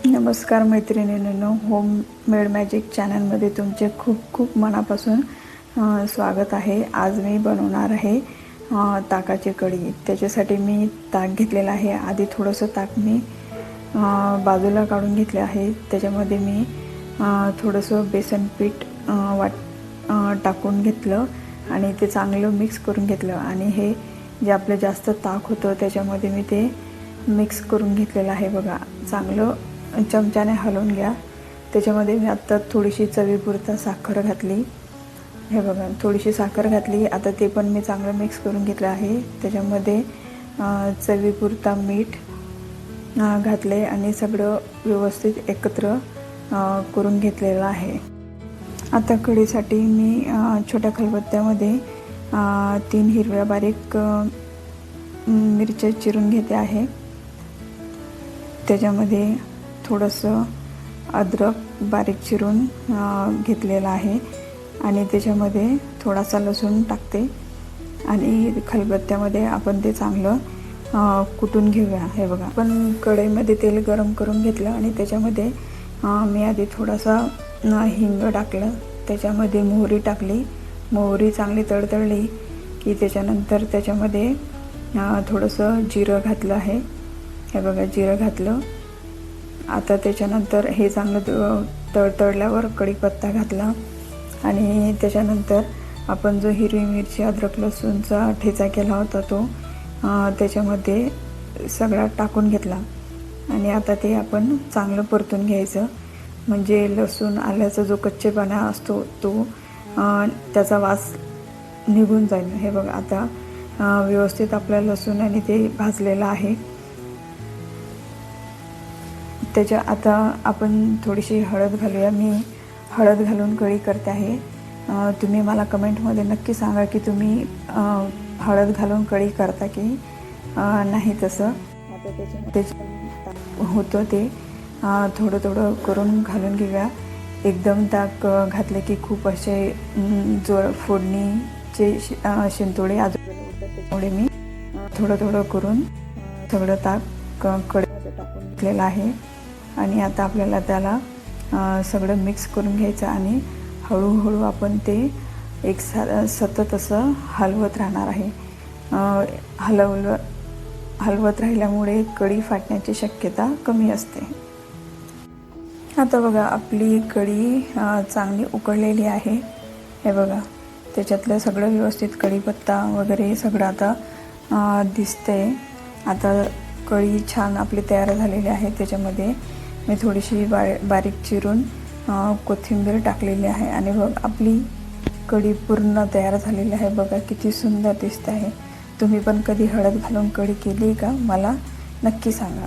नमस्कार मैत्रिणींनो, homemade magic चॅनलमध्ये तुमचे खूप खूप मनापासून स्वागत आहे। आज मी बनवणार आहे ताकाची कढी। त्याच्यासाठी मी ताक घेतलेलं आहे। आधी थोडंसं ताक मी बाजूला काढून घेतले आहे। त्याच्यामध्ये मी थोडंसं बेसन पीठ टाकून घेतलं आणि ते चांगलं मिक्स करून घेतलं आणि हे जे आपलं जास्त ताक होतं त्याच्यामध्ये मी ते मिक्स करून घेतलेलं आहे। बघा, चांगलं चमच्याने हलवून घ्या। त्याच्यामध्ये मी आता थोडीशी चवीपुरता साखर घातली। हे बघा, थोडीशी साखर घातली। आता ते पण मी चांगलं मिक्स करून घेतलं आहे। त्याच्यामध्ये चवीपुरता मीठ घातले आणि सगळं व्यवस्थित एकत्र करून घेतलेलं आहे। आता कढीसाठी मी छोट्या खलबत्त्यामध्ये 3 हिरव्या बारीक मिरच्या चिरून घेते आहे। त्याच्यामध्ये थोडंसं अद्रक बारीक चिरून घेतलेलं आहे आणि त्याच्यामध्ये थोडासा लसूण टाकते आणि खलबत्त्यामध्ये आपण ते चांगलं कुटून घेऊया। हे बघा, आपण कढईमध्ये तेल गरम करून घेतलं आणि त्याच्यामध्ये मी आधी थोडासा हिंग टाकलं। त्याच्यामध्ये मोहरी टाकली। मोहरी चांगली तडतडली की त्याच्यानंतर त्याच्यामध्ये थोडंसं जिरं घातलं आहे। हे बघा, जिरं घातलं। आता त्याच्यानंतर हे चांगलं तडतडल्यावर कढीपत्ता घातला आणि त्याच्यानंतर आपण जो हिरवी मिरची अद्रक लसूणचा ठेचा केला होता तो त्याच्यामध्ये सगळा टाकून घेतला आणि आता ते आपण चांगलं परतून घ्यायचं, म्हणजे लसूण आल्याचा जो कच्चेपणा असतो तो त्याचा वास निघून जाईल। हे बघा, आता व्यवस्थित आपला लसूण आणि ते भाजलेलं आहे। त्याच्या आता आपण थोडीशी हळद घालूया। मी हळद घालून कढी करते आहे। तुम्ही मला कमेंटमध्ये नक्की सांगा की तुम्ही हळद घालून कढी करता की नाही। तसं आता त्याच्यामध्ये होतं ते थोडं थोडं करून घालून घेऊया। एकदम ताक घातले की खूप असे जोर फोडणीचे शिंतोडे आजूबाजूला उडतात, त्याच्यामुळे मी थोडं थोडं करून सगळं ताक कढईमध्ये टाकून घेतलेलं आहे आणि आता आपल्याला त्याला सगळं मिक्स करून घ्यायचं आणि हळूहळू आपण ते एक सतत असं हलवत राहणार आहे। हलवत राहिल्यामुळे कढी फाटण्याची शक्यता कमी असते। आता बघा, आपली कढी चांगली उकळलेली आहे। हे बघा, त्याच्यातलं सगळं व्यवस्थित कढीपत्ता वगैरे सगळं आता दिसतंय। आता कढी छान आपली तयार झालेली आहे। त्याच्यामध्ये मी थोडीशी बारीक चिरून कोथिंबीर टाकलेली आहे आणि बघ, आपली कढी पूर्ण तयार झालेली आहे। बघा किती सुंदर दिसते आहे। तुम्ही पण कधी हळद घालून कढी केली का? मला नक्की सांगा।